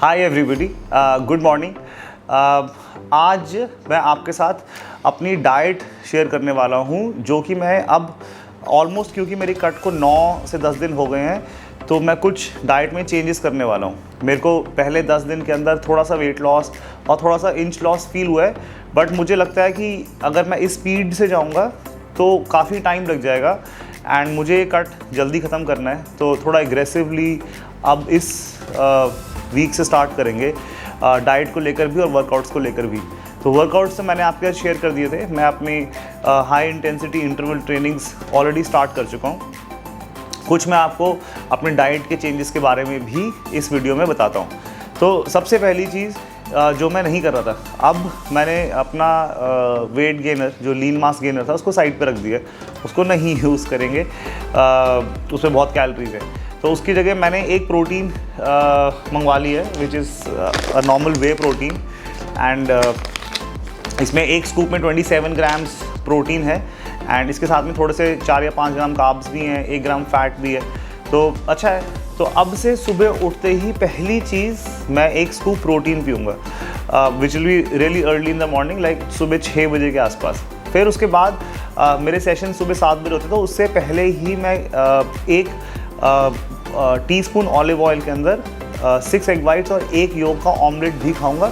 Hi everybody, good morning. आज मैं आपके साथ अपनी डाइट शेयर करने वाला हूँ, जो कि मैं अब ऑलमोस्ट, क्योंकि मेरी कट को 9 से 10 दिन हो गए हैं, तो मैं कुछ डाइट में चेंजेस करने वाला हूँ। मेरे को पहले 10 दिन के अंदर थोड़ा सा वेट लॉस और थोड़ा सा इंच लॉस फील हुआ है, बट मुझे लगता है कि अगर मैं इस स्पीड से जाऊँगा तो काफ़ी टाइम लग जाएगा एंड मुझे ये कट जल्दी ख़त्म करना है। तो थोड़ा एग्रेसिवली अब इस वीक से स्टार्ट करेंगे, डाइट को लेकर भी और वर्कआउट्स को लेकर भी। तो वर्कआउट्स तो मैंने आपके साथ शेयर कर दिए थे। मैं अपनी high intensity interval trainings already start कर चुका हूँ। कुछ मैं आपको अपने डाइट के चेंजेस के बारे में भी इस वीडियो में बताता हूँ। तो सबसे पहली चीज़ जो मैं नहीं कर रहा था, अब मैंने अपना वेट गेनर, जो लीन मास गेनर था, उसको साइड पे रख दिया। उसको नहीं यूज़ करेंगे, उसमें बहुत कैलोरीज है। तो उसकी जगह मैंने एक प्रोटीन मंगवा ली है, which is a normal way protein. And इसमें एक स्कूप में 27 ग्राम्स प्रोटीन है एंड इसके साथ में थोड़े से 4 या 5 ग्राम कार्ब्स भी हैं, 1 ग्राम फैट भी है, तो अच्छा है। तो अब से सुबह उठते ही पहली चीज़ मैं एक स्कूप प्रोटीन पीऊँगा, which will be really early in the morning, like सुबह 6 बजे के आसपास। फिर उसके बाद मेरे सेशन सुबह 7 बजे होते, तो उससे पहले ही मैं एक टीस्पून ऑलिव ऑयल के अंदर 6 एग वाइट्स और 1 योग का ऑमलेट भी खाऊंगा।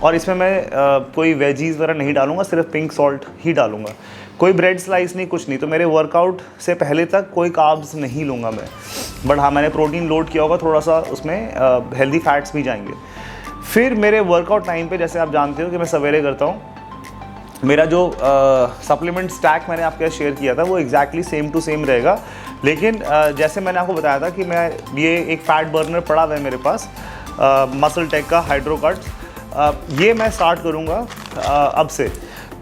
और इसमें मैं कोई वेजीज़ वगैरह नहीं डालूंगा, सिर्फ पिंक सॉल्ट ही डालूंगा। कोई ब्रेड स्लाइस नहीं, कुछ नहीं। तो मेरे वर्कआउट से पहले तक कोई कार्ब्स नहीं लूँगा मैं, बट हाँ, मैंने प्रोटीन लोड किया होगा, थोड़ा सा उसमें हेल्दी फैट्स भी जाएंगे। फिर मेरे वर्कआउट टाइम पे, जैसे आप जानते हो कि मैं सवेरे करता हूँ, मेरा जो सप्लीमेंट स्टैक मैंने आपके साथ शेयर किया था वो एग्जैक्टली सेम टू सेम रहेगा। लेकिन जैसे मैंने आपको बताया था कि मैं ये एक फैट बर्नर पड़ा हुआ है मेरे पास, मसल टेक का हाइड्रो कट, ये मैं स्टार्ट करूँगा अब से।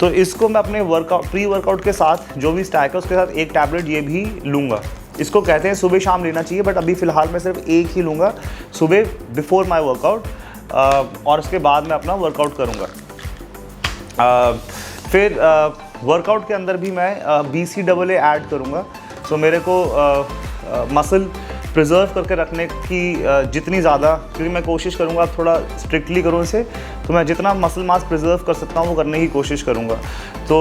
तो इसको मैं अपने वर्कआउट, प्री वर्कआउट के साथ जो भी स्टैक है उसके साथ एक टैबलेट ये भी लूँगा। इसको कहते हैं सुबह शाम लेना चाहिए, बट अभी फ़िलहाल मैं सिर्फ एक ही लूँगा, सुबह बिफोर माई वर्कआउट, और उसके बाद मैं अपना वर्कआउट करूँगा। फिर वर्कआउट के अंदर भी मैं BCAA ऐड करूँगा। सो मेरे को मसल प्रिजर्व करके रखने की जितनी ज़्यादा, क्योंकि मैं कोशिश करूँगा थोड़ा स्ट्रिक्टली करूँ इसे, तो मैं जितना मसल मास प्रिजर्व कर सकता हूँ वो करने की कोशिश करूँगा। तो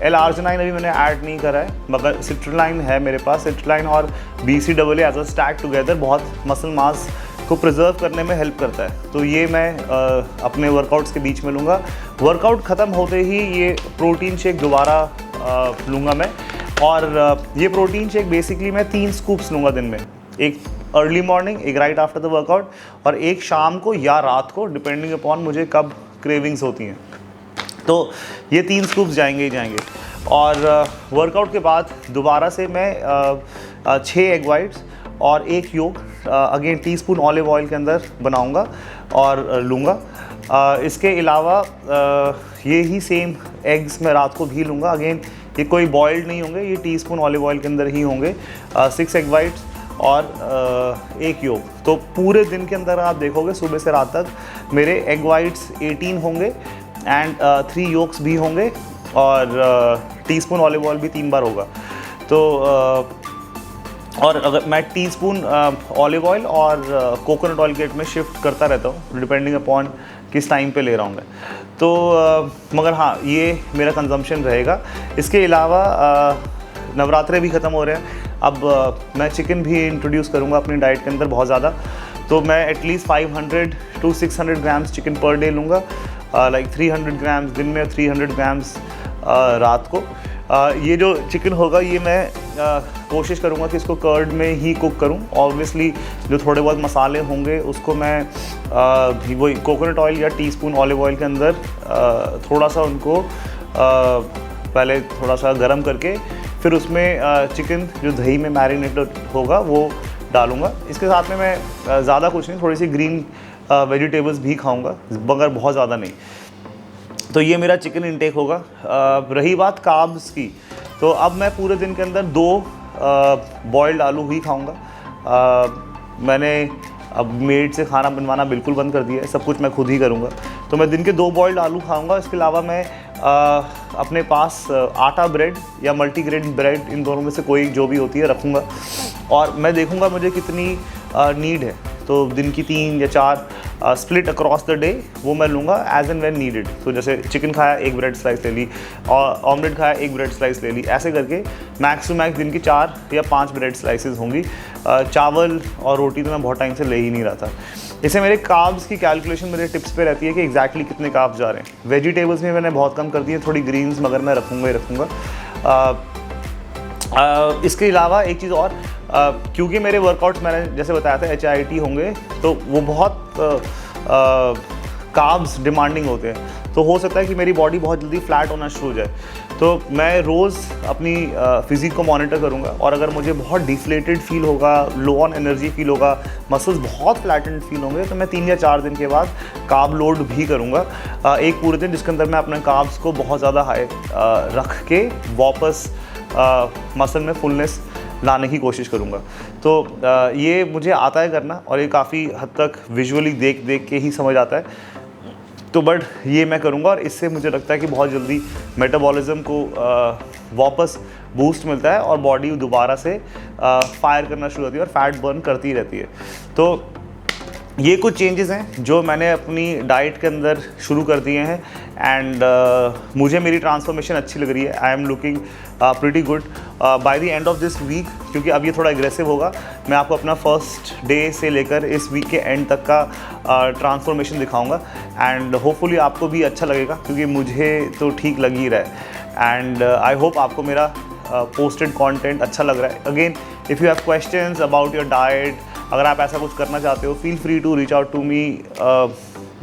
L-arginine अभी मैंने ऐड नहीं करा है, मगर सिट्रोलाइन है मेरे पास। सिट्रोलाइन और BCAA as a stack together बहुत मसल मास को प्रिजर्व करने में हेल्प करता है। तो ये मैं अपने वर्कआउट्स के बीच में लूँगा। वर्कआउट ख़त्म होते ही ये प्रोटीन शेक दोबारा लूँगा मैं। और ये प्रोटीन शेक बेसिकली मैं 3 स्कूप्स लूँगा दिन में, एक अर्ली मॉर्निंग, एक राइट आफ्टर द वर्कआउट और एक शाम को या रात को, डिपेंडिंग अपॉन मुझे कब क्रेविंग्स होती हैं। तो ये 3 स्कूप्स जाएंगे ही जाएंगे। और वर्कआउट के बाद दोबारा से मैं 6 एग वाइट्स और 1 योग अगेन टीस्पून ऑलिव ऑयल के अंदर बनाऊंगा और लूँगा। इसके अलावा ये ही सेम एग्स मैं रात को भी लूँगा। अगेन ये कोई बॉइल्ड नहीं होंगे, ये टीस्पून ऑलिव ऑयल के अंदर ही होंगे। 6 एग वाइट्स और 1 योग। तो पूरे दिन के अंदर आप देखोगे सुबह से रात तक मेरे एग वाइट्स 18 होंगे एंड 3 योग्स भी होंगे और टीस्पून ऑलिव ऑयल भी 3 बार होगा। तो और अगर मैं टीस्पून ऑलिव ऑयल और कोकोनट ऑयल के में शिफ्ट करता रहता हूँ, डिपेंडिंग अपॉन किस टाइम पे ले रहा हूँ मैं। तो मगर हाँ, ये मेरा कंजम्पशन रहेगा। इसके अलावा नवरात्रे भी ख़त्म हो रहे हैं, अब मैं चिकन भी इंट्रोड्यूस करूँगा अपनी डाइट के अंदर बहुत ज़्यादा। तो मैं at least 500 to 600 grams chicken per day लूँगा, लाइक 300 ग्राम्स दिन में, 300 ग्राम्स रात को। ये जो चिकन होगा ये मैं कोशिश करूँगा कि इसको कर्ड में ही कुक करूँ। ऑब्वियसली जो थोड़े बहुत मसाले होंगे उसको मैं वही कोकोनट ऑयल या टीस्पून ऑलिव ऑयल के अंदर थोड़ा सा उनको पहले थोड़ा सा गर्म करके फिर उसमें चिकन जो दही में मैरिनेटेड होगा वो डालूँगा। इसके साथ में मैं ज़्यादा कुछ नहीं, थोड़ी सी ग्रीन वेजिटेबल्स भी खाऊँगा, मगर बहुत ज़्यादा नहीं। तो ये मेरा चिकन इंटेक होगा। रही बात कार्ब्स की, तो अब मैं पूरे दिन के अंदर 2 बॉइल्ड आलू ही खाऊंगा। मैंने अब मेड से खाना बनवाना बिल्कुल बंद कर दिया है, सब कुछ मैं खुद ही करूंगा। तो मैं दिन के 2 बॉइल्ड आलू खाऊंगा। इसके अलावा मैं अपने पास आटा ब्रेड या मल्टीग्रेन ब्रेड, इन दोनों में से कोई जो भी होती है, रखूँगा और मैं देखूँगा मुझे कितनी नीड है। तो दिन की 3 या 4 स्प्लिट अक्रॉस द डे वो मैं लूँगा एज एंड व्हेन नीडेड। तो जैसे चिकन खाया, एक ब्रेड स्लाइस ले ली, और ऑमलेट खाया, एक ब्रेड स्लाइस ले ली, ऐसे करके मैक्स टू मैक्स दिन की 4 या 5 ब्रेड स्लाइसेस होंगी। चावल और रोटी तो मैं बहुत टाइम से ले ही नहीं रहा था। इससे मेरे कार्ब्स की कैलकुलेशन मेरे टिप्स पे रहती है कि एग्जैक्टली कितने कार्ब्स जा रहे हैं। वेजिटेबल्स में मैंने बहुत कम कर दिए, थोड़ी ग्रीन्स मगर मैं रखूँगा ही रखूँगा। इसके अलावा एक चीज़ और, क्योंकि मेरे वर्कआउट्स मैंने जैसे बताया था HIIT होंगे, तो वो बहुत कार्ब्स डिमांडिंग होते हैं, तो हो सकता है कि मेरी बॉडी बहुत जल्दी फ्लैट होना शुरू हो जाए। तो मैं रोज़ अपनी फिज़िक को मॉनिटर करूँगा, और अगर मुझे बहुत डिफ्लेटेड फील होगा, लो ऑन एनर्जी फील होगा, मसल्स बहुत फ्लैटेंड फील होंगे, तो मैं 3 या 4 दिन के बाद कार्ब लोड भी करूँगा, एक पूरे दिन, जिसके अंदर मैं अपने कार्ब्स को बहुत ज़्यादा हाई रख के वापस मसल में फुलनेस लाने की कोशिश करूँगा। तो ये मुझे आता है करना, और ये काफ़ी हद तक विजुअली देख देख के ही समझ आता है। तो बट ये मैं करूँगा, और इससे मुझे लगता है कि बहुत जल्दी मेटाबॉलिज्म को वापस बूस्ट मिलता है, और बॉडी दोबारा से फायर करना शुरू होती है और फैट बर्न करती रहती है। तो ये कुछ चेंजेस हैं जो मैंने अपनी डाइट के अंदर शुरू कर दिए हैं, एंड मुझे मेरी ट्रांसफॉर्मेशन अच्छी लग रही है। I am looking pretty good by the end of this week, क्योंकि अब ये थोड़ा एग्रेसिव होगा। मैं आपको अपना फर्स्ट डे से लेकर इस वीक के एंड तक का ट्रांसफॉर्मेशन दिखाऊंगा, एंड होपफुली आपको भी अच्छा लगेगा, क्योंकि मुझे तो ठीक लग ही रहा है। एंड आई होप आपको मेरा पोस्टेड कंटेंट अच्छा लग रहा है। Again, if you have questions about your diet, अगर आप ऐसा कुछ करना चाहते हो, feel free to reach out to me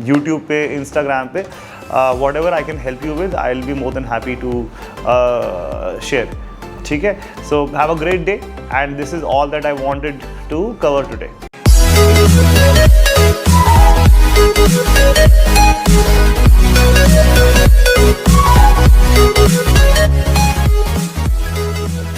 YouTube पे, इंस्टाग्राम पे, whatever I can help you with, I'll be more than happy to share. ठीक है, so have a great day, and this is all that I wanted to cover today.